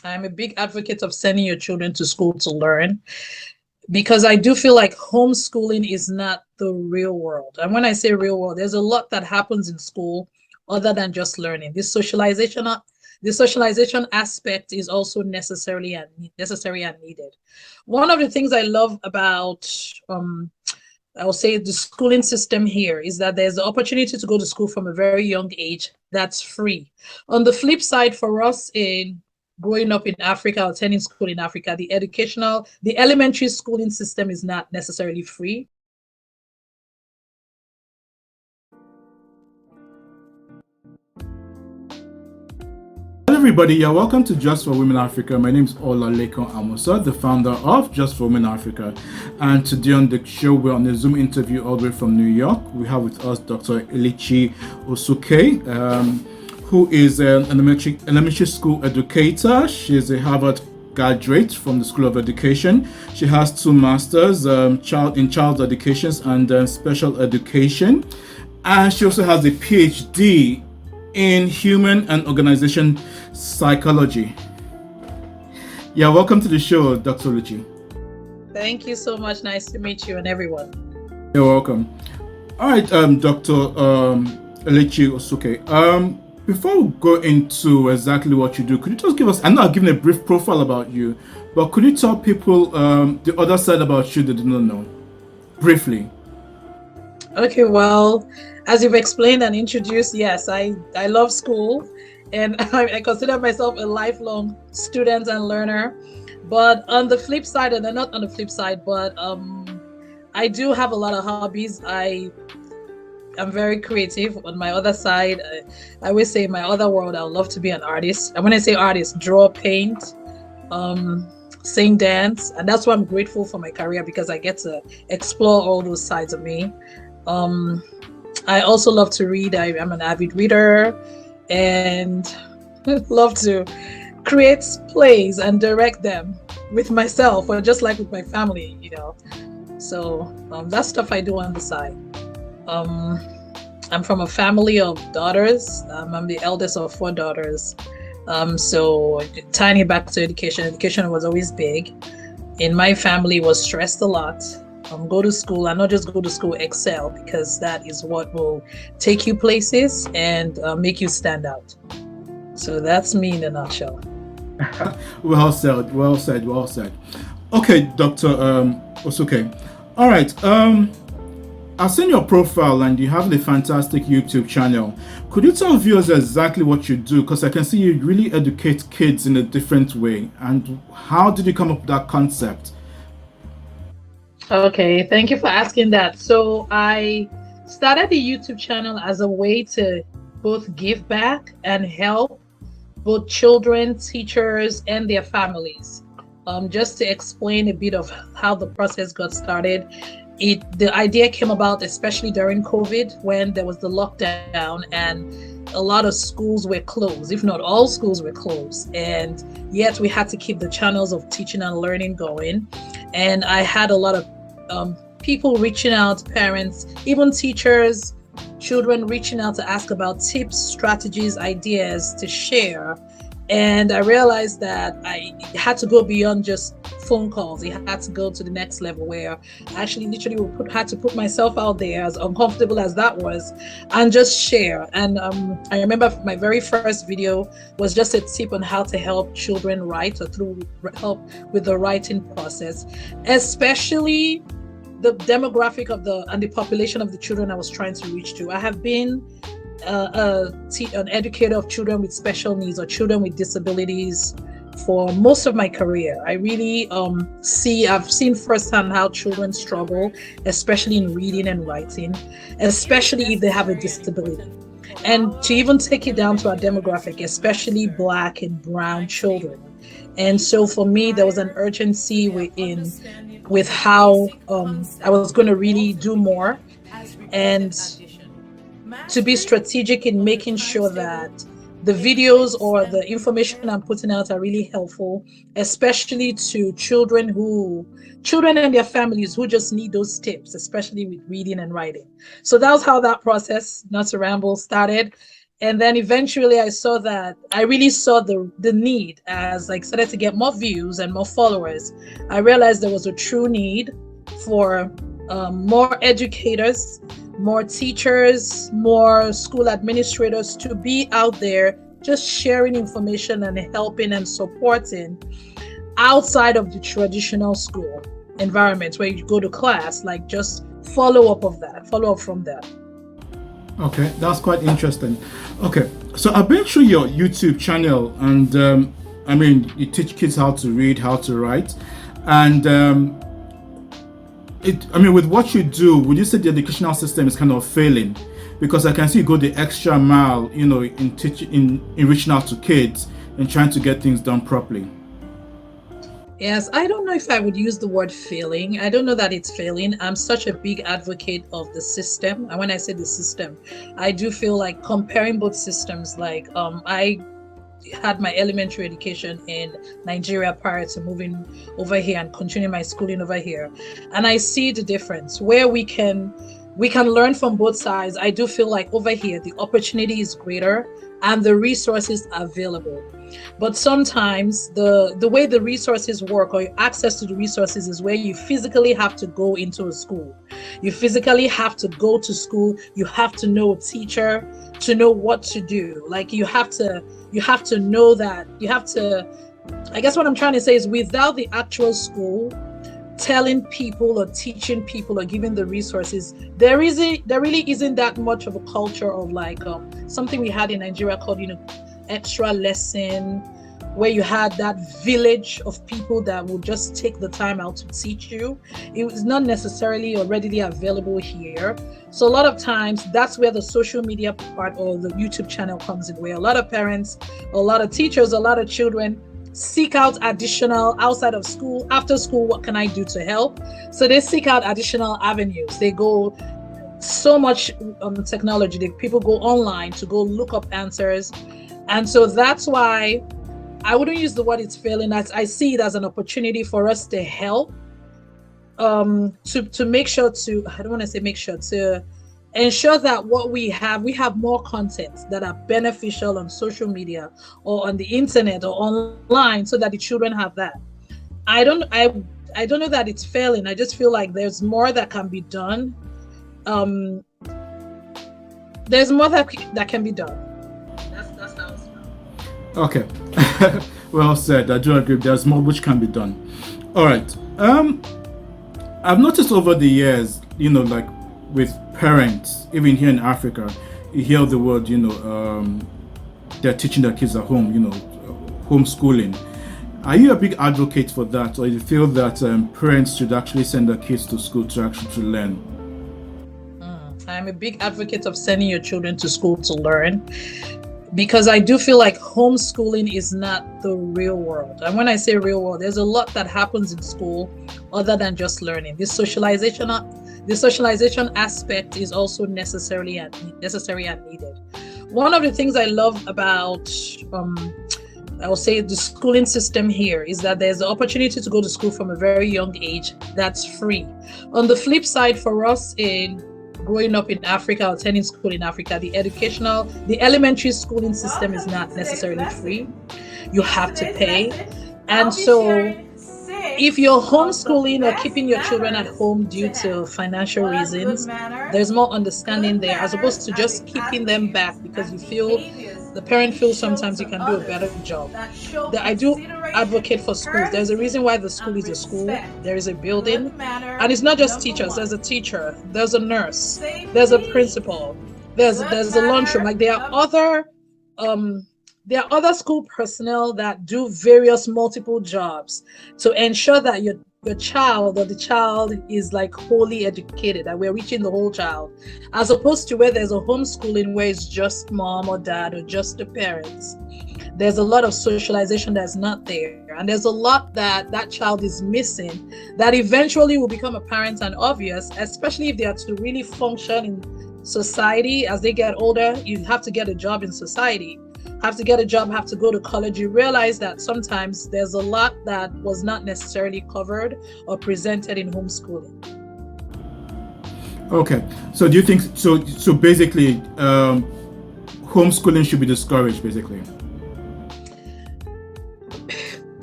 I'm a big advocate of sending your children to school to learn because I do feel like homeschooling is not the real world. And when I say real world, there's a lot that happens in school other than just learning. The socialization aspect is also necessary and needed. One of the things I love about I will say the schooling system here is that there's the opportunity to go to school from a very young age that's free. On the flip side, for us in growing up in Africa or attending school in Africa, the elementary schooling system is not necessarily free. Hello everybody, you're welcome to Just for Women Africa. My name is Olaleko Amosa, the founder of Just for Women Africa. And today on the show, we're on a Zoom interview all the way from New York. We have with us Dr. Osueke, who is an elementary school educator. She's a Harvard graduate from the School of Education. She has 2 masters, in child education and special education. And she also has a PhD in human and organization psychology. Yeah, welcome to the show, Dr. Luchi. Thank you so much. Nice to meet you and everyone. You're welcome. All right, Dr. Osueke. Before we go into exactly what you do, could you just give us, I know I've given a brief profile about you, but could you tell people the other side about you that they do not know, briefly? Okay, well, as you've explained and introduced, yes, I love school and I consider myself a lifelong student and learner. But on the flip side, and not on the flip side, but I do have a lot of hobbies. I'm very creative. On my other side, I always say in my other world, I would love to be an artist. And when I say artist, draw, paint, sing, dance. And that's why I'm grateful for my career, because I get to explore all those sides of me. I also love to read. I'm an avid reader and love to create plays and direct them with myself or just like with my family, So that's stuff I do on the side. I'm from a family of daughters. I'm the eldest of 4 daughters. So tying it back to education was always big. In my family, was stressed a lot. Go to school and not just go to school, excel, because that is what will take you places and make you stand out. So that's me in a nutshell. Well said. Okay, Dr. Osueke. All right. I've seen your profile and you have a fantastic YouTube channel. Could you tell viewers exactly what you do? Because I can see you really educate kids in a different way. And how did you come up with that concept? Okay, thank you for asking that. So I started the YouTube channel as a way to both give back and help both children, teachers, and their families. Just to explain a bit of how the process got started. The idea came about especially during COVID, when there was the lockdown and a lot of schools were closed, if not all schools were closed. And yet we had to keep the channels of teaching and learning going. And I had a lot of people reaching out, parents, even teachers, children reaching out to ask about tips, strategies, ideas to share. And I realized that I had to go beyond just phone calls. It had to go to the next level, where I actually literally had to put myself out there, as uncomfortable as that was, and just share. And I remember my very first video was just a tip on how to help children write, or through help with the writing process, especially the demographic of the population of the children I was trying to reach to. I have been an educator of children with special needs or children with disabilities for most of my career. I really I've seen firsthand how children struggle, especially in reading and writing, especially if they have a disability. And to even take it down to our demographic, especially Black and brown children. And so for me, there was an urgency with how I was going to really do more, and to be strategic in making sure that the videos or the information I'm putting out are really helpful, especially to children and their families who just need those tips, especially with reading and writing. So that was how that process, not to ramble, started. And then eventually I really saw the need as like started to get more views and more followers. I realized there was a true need for more educators, more teachers, more school administrators to be out there just sharing information and helping and supporting outside of the traditional school environment where you go to class, like just follow up from that. Okay, that's quite interesting. Okay, so I've been through your YouTube channel, and I mean, you teach kids how to read, how to write, and I mean, with what you do, would you say the educational system is kind of failing? Because I can see you go the extra mile, you know, in teaching, in reaching out to kids and trying to get things done properly. Yes, I don't know if I would use the word failing. I don't know that it's failing. I'm such a big advocate of the system. And when I say the system, I do feel like comparing both systems, like I had my elementary education in Nigeria prior to moving over here and continuing my schooling over here. And I see the difference where we can learn from both sides. I do feel like over here, the opportunity is greater and the resources are available. But sometimes the way the resources work or access to the resources is where you physically have to go into a school. You physically have to go to school. You have to know a teacher to know what to do. Like you have to know that I guess what I'm trying to say is without the actual school telling people or teaching people or giving the resources, there really isn't that much of a culture of like something we had in Nigeria called, extra lesson, where you had that village of people that would just take the time out to teach you. It was not necessarily or readily available here. So a lot of times that's where the social media part or the YouTube channel comes in, where a lot of parents, a lot of teachers, a lot of children seek out additional outside of school, after school, what can I do to help? So they seek out additional avenues. They go so much technology. People go online to go look up answers. And so that's why I wouldn't use the word it's failing. I see it as an opportunity for us to help, to make sure to, I don't want to say make sure, to ensure that what we have more content that are beneficial on social media or on the internet or online so that the children have that. I don't know that it's failing. I just feel like there's more that can be done. There's more that can be done. That's how it's felt. Okay. Well said. I do agree. There's more which can be done. All right. I've noticed over the years, like with parents, even here in Africa, you hear the word, they're teaching their kids at home, homeschooling. Are you a big advocate for that, or you feel that parents should actually send their kids to school to actually learn? I'm a big advocate of sending your children to school to learn, because I do feel like homeschooling is not the real world. And when I say real world, there's a lot that happens in school other than just learning. The socialization aspect is also necessary and needed. One of the things I love about I will say the schooling system here is that there's the opportunity to go to school from a very young age that's free. On the flip side, for us in growing up in Africa or attending school in Africa, the elementary schooling system is not necessarily free. You have to pay. And so if you're homeschooling or keeping your children at home due to financial reasons, there's more understanding there as opposed to just keeping them back because the parent feels sometimes you can do a better job. I do advocate for schools. There's a reason why the school is a school. There is a building, and it's not just teachers. There's a teacher, there's a nurse, there's a principal, there's a lunchroom. Like there are other school personnel that do various multiple jobs to ensure that your child or the child is like wholly educated, that we're reaching the whole child, as opposed to where there's a homeschooling where it's just mom or dad or just the parents. There's a lot of socialization that's not there, and there's a lot that child is missing that eventually will become apparent and obvious, especially if they are to really function in society. As they get older, you have to get a job in society, have to get a job, have to go to college. You realize that sometimes there's a lot that was not necessarily covered or presented in homeschooling. Okay, so do you think so basically homeschooling should be discouraged, basically?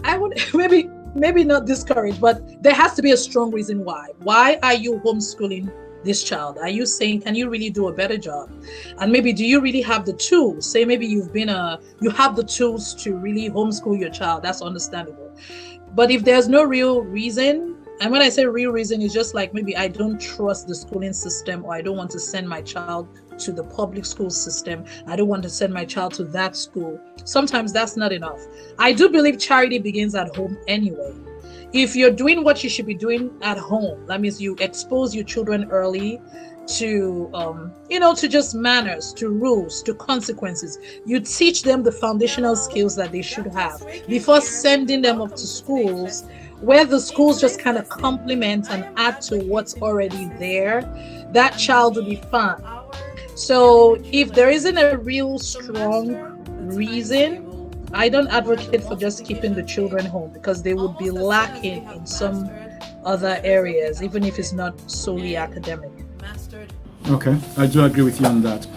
I would maybe not discouraged, but there has to be a strong reason why. Why are you homeschooling this child? Are you saying, can you really do a better job? And maybe, do you really have the tools? Say maybe you have the tools to really homeschool your child. That's understandable. But if there's no real reason, and when I say real reason, it's just like, maybe I don't trust the schooling system, or I don't want to send my child to the public school system. I don't want to send my child to that school. Sometimes that's not enough. I do believe charity begins at home anyway. If you're doing what you should be doing at home, that means you expose your children early to to just manners, to rules, to consequences. You teach them the foundational skills that they should have before sending them up to schools, where the schools just kind of complement and add to what's already there. That child will be fine. So if there isn't a real strong reason, I don't advocate for just keeping the children home, because they would be lacking in some other areas, even if it's not solely academic. Okay, I do agree with you on that.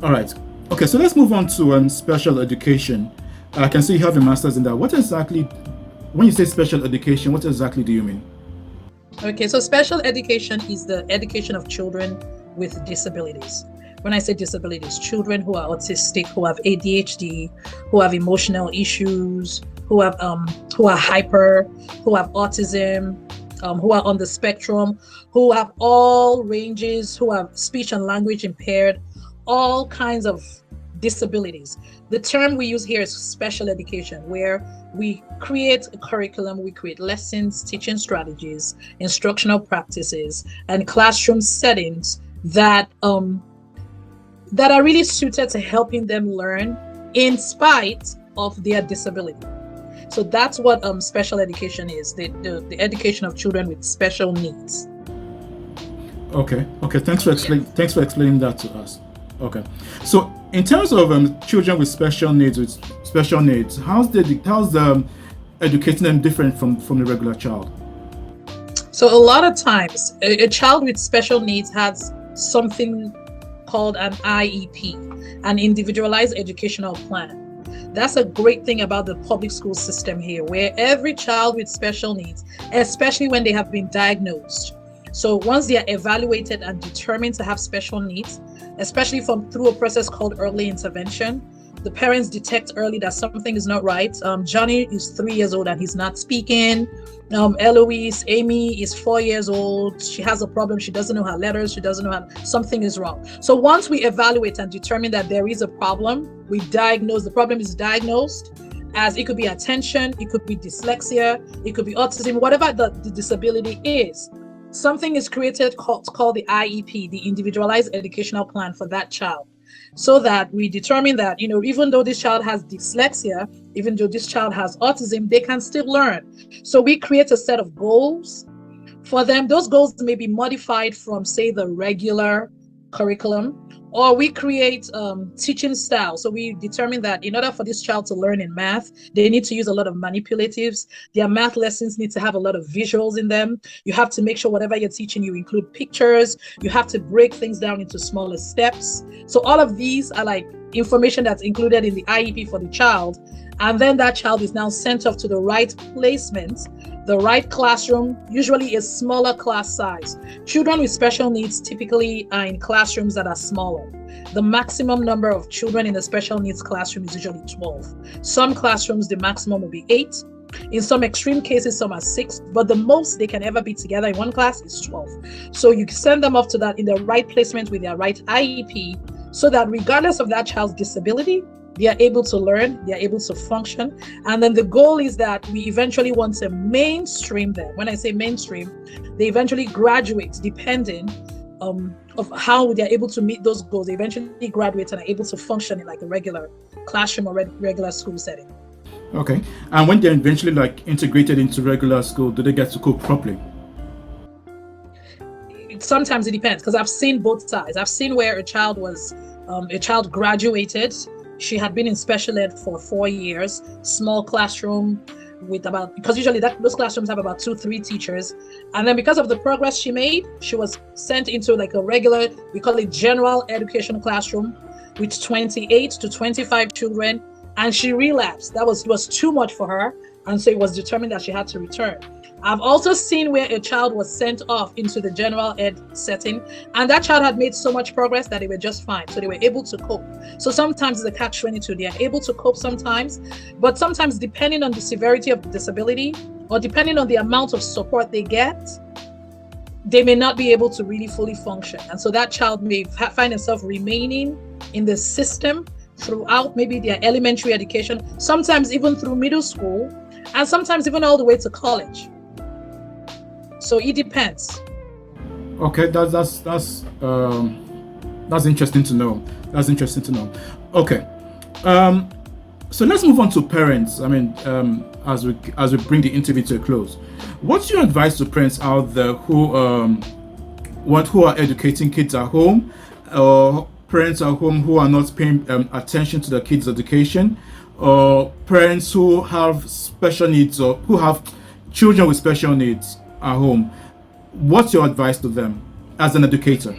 All right. Okay, so let's move on to special education. I can see you have a master's in that. What exactly, when you say special education, what exactly do you mean? Okay, so special education is the education of children with disabilities. When I say disabilities, children who are autistic, who have ADHD, who have emotional issues, who are hyper, who have autism, who are on the spectrum, who have all ranges, who have speech and language impaired, all kinds of disabilities. The term we use here is special education, where we create a curriculum, we create lessons, teaching strategies, instructional practices, and classroom settings that are really suited to helping them learn in spite of their disability. So that's what special education is, the education of children with special needs. Okay. Thanks for explaining that to us. Okay. So in terms of children with special needs, how's the educating them different from the regular child? So a lot of times, a child with special needs has something called an IEP, an individualized educational plan. That's a great thing about the public school system here, where every child with special needs, especially when they have been diagnosed, so once they are evaluated and determined to have special needs, especially through a process called early intervention, the parents detect early that something is not right. Johnny is 3 years old and he's not speaking. Amy is 4 years old. She has a problem. She doesn't know her letters. She doesn't know something is wrong. So once we evaluate and determine that there is a problem, we diagnose. The problem is diagnosed as, it could be attention, it could be dyslexia, it could be autism, whatever the disability is. Something is created called the IEP, the individualized educational plan for that child, so that we determine that, even though this child has dyslexia, even though this child has autism, they can still learn. So we create a set of goals for them. Those goals may be modified from, say, the regular curriculum, or we create teaching style. So we determine that in order for this child to learn in math, they need to use a lot of manipulatives. Their math lessons need to have a lot of visuals in them. You have to make sure whatever you're teaching, you include pictures. You have to break things down into smaller steps. So all of these are like information that's included in the IEP for the child. And then that child is now sent off to the right placement, the right classroom, usually a smaller class size. Children with special needs typically are in classrooms that are smaller. The maximum number of children in a special needs classroom is usually 12. Some classrooms, the maximum will be 8. In some extreme cases, some are 6, but the most they can ever be together in one class is 12. So you send them off to that in the right placement with their right IEP, so that regardless of that child's disability, they are able to learn, they are able to function. And then the goal is that we eventually want to mainstream them. When I say mainstream, they eventually graduate, depending of how they are able to meet those goals. They eventually graduate and are able to function in like a regular classroom or regular school setting. Okay. And when they're eventually like integrated into regular school, do they get to cook properly? Sometimes it depends, because I've seen both sides. I've seen where a child graduated. She had been in special ed for 4 years, small classroom with because usually those classrooms have about 2-3 teachers. And then because of the progress she made, she was sent into like a regular, we call it general education classroom, with 28 to 25 children, and she relapsed. It was too much for her, and so it was determined that she had to return. I've also seen where a child was sent off into the general ed setting, and that child had made so much progress that they were just fine. So they were able to cope. So sometimes it's a catch-22. They are able to cope sometimes, but sometimes depending on the severity of the disability or depending on the amount of support they get, they may not be able to really fully function. And so that child may find themselves remaining in the system throughout maybe their elementary education, sometimes even through middle school, and sometimes even all the way to college. So it depends. Okay, that's interesting to know. That's interesting to know. Okay, so let's move on to parents. I mean, as we bring the interview to a close, what's your advice to parents out there who are educating kids at home, or parents at home who are not paying attention to their kids' education, or parents who have special needs or who have children with special needs at home? What's your advice to them as an educator?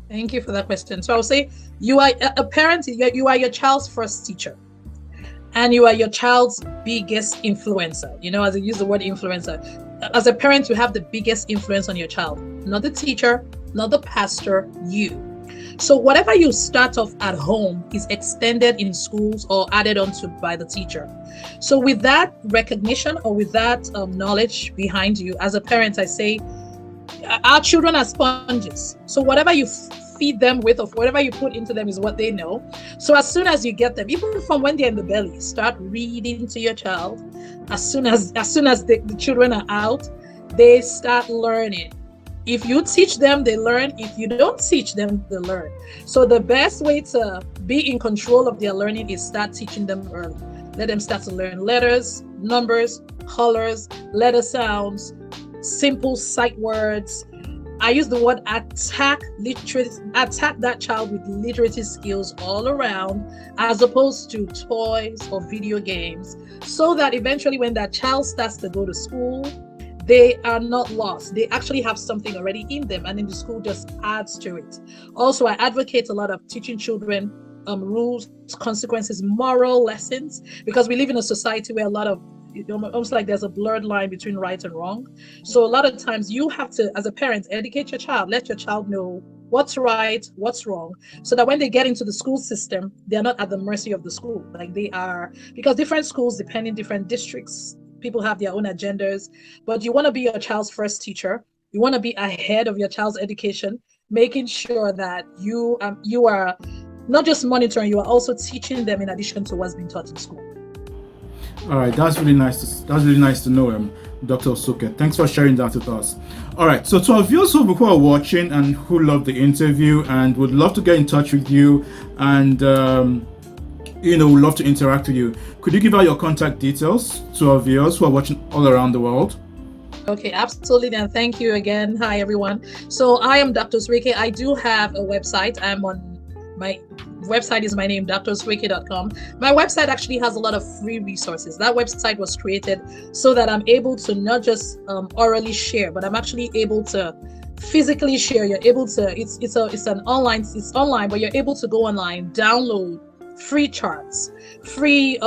Thank you for that question. So I'll say you are a parent, you are your child's first teacher, and you are your child's biggest influencer. As I use the word influencer, as a parent, you have the biggest influence on your child, not the teacher, not the pastor, you. So whatever you start off at home is extended in schools or added onto by the teacher. So with that recognition or with that knowledge behind you, as a parent, I say our children are sponges. So whatever you feed them with or whatever you put into them is what they know. So as soon as you get them, even from when they're in the belly, start reading to your child. As soon as the children are out, they start learning. If you teach them, they learn. If you don't teach them, they learn. So the best way to be in control of their learning is start teaching them early. Let them start to learn letters, numbers, colors, letter sounds, simple sight words. I use the word attack that child with literacy skills all around, as opposed to toys or video games, so that eventually when that child starts to go to school, they are not lost. They actually have something already in them, and then the school just adds to it. Also, I advocate a lot of teaching children rules, consequences, moral lessons, because we live in a society where a lot of almost like there's a blurred line between right and wrong. So a lot of times you have to, as a parent, educate your child, let your child know what's right, what's wrong, so that when they get into the school system, they're not at the mercy of the school. Like they are, because different schools, depending different districts, people have their own agendas, but you want to be your child's first teacher. You want to be ahead of your child's education, making sure that you are not just monitoring, you are also teaching them in addition to what's being taught in school. All right, that's really nice to know, Dr. Osueke. Thanks for sharing that with us. All right, so to our viewers who are watching and who love the interview and would love to get in touch with you and would love to interact with you, could you give out your contact details to our viewers who are watching all around the world? Okay, absolutely. And thank you again. Hi, everyone. So I am Dr. Osueke. I do have a website. I'm on my website is my name, drosueke.com. My website actually has a lot of free resources. That website was created so that I'm able to not just orally share, but I'm actually able to physically share. You're able to, it's online, but you're able to go online, download free charts, free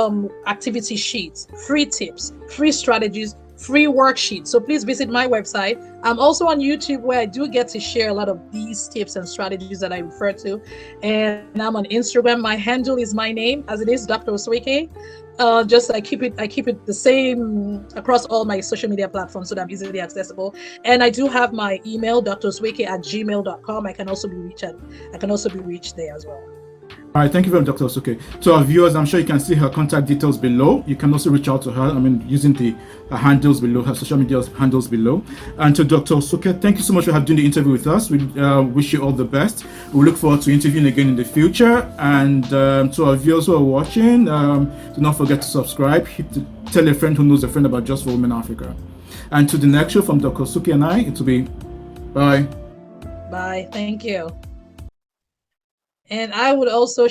activity sheets, free tips, free strategies, free worksheets. So please visit my website. I'm also on YouTube, where I do get to share a lot of these tips and strategies that I refer to. And I'm on Instagram. My handle is my name, as it is, Dr. Osueke. I keep it the same across all my social media platforms, so that I'm easily accessible. And I do have my email, drosueke@gmail.com. I can also be reached there as well. All right, thank you very much, Dr. Osueke. To our viewers, I'm sure you can see her contact details below. You can also reach out to her, using her handles below, her social media handles below. And to Dr. Osueke, thank you so much for doing the interview with us. We wish you all the best. We look forward to interviewing again in the future. And to our viewers who are watching, do not forget to subscribe. Tell a friend who knows a friend about Just for Women Africa. And to the next show from Dr. Osueke and I, it will be bye. Bye. Thank you. And I would also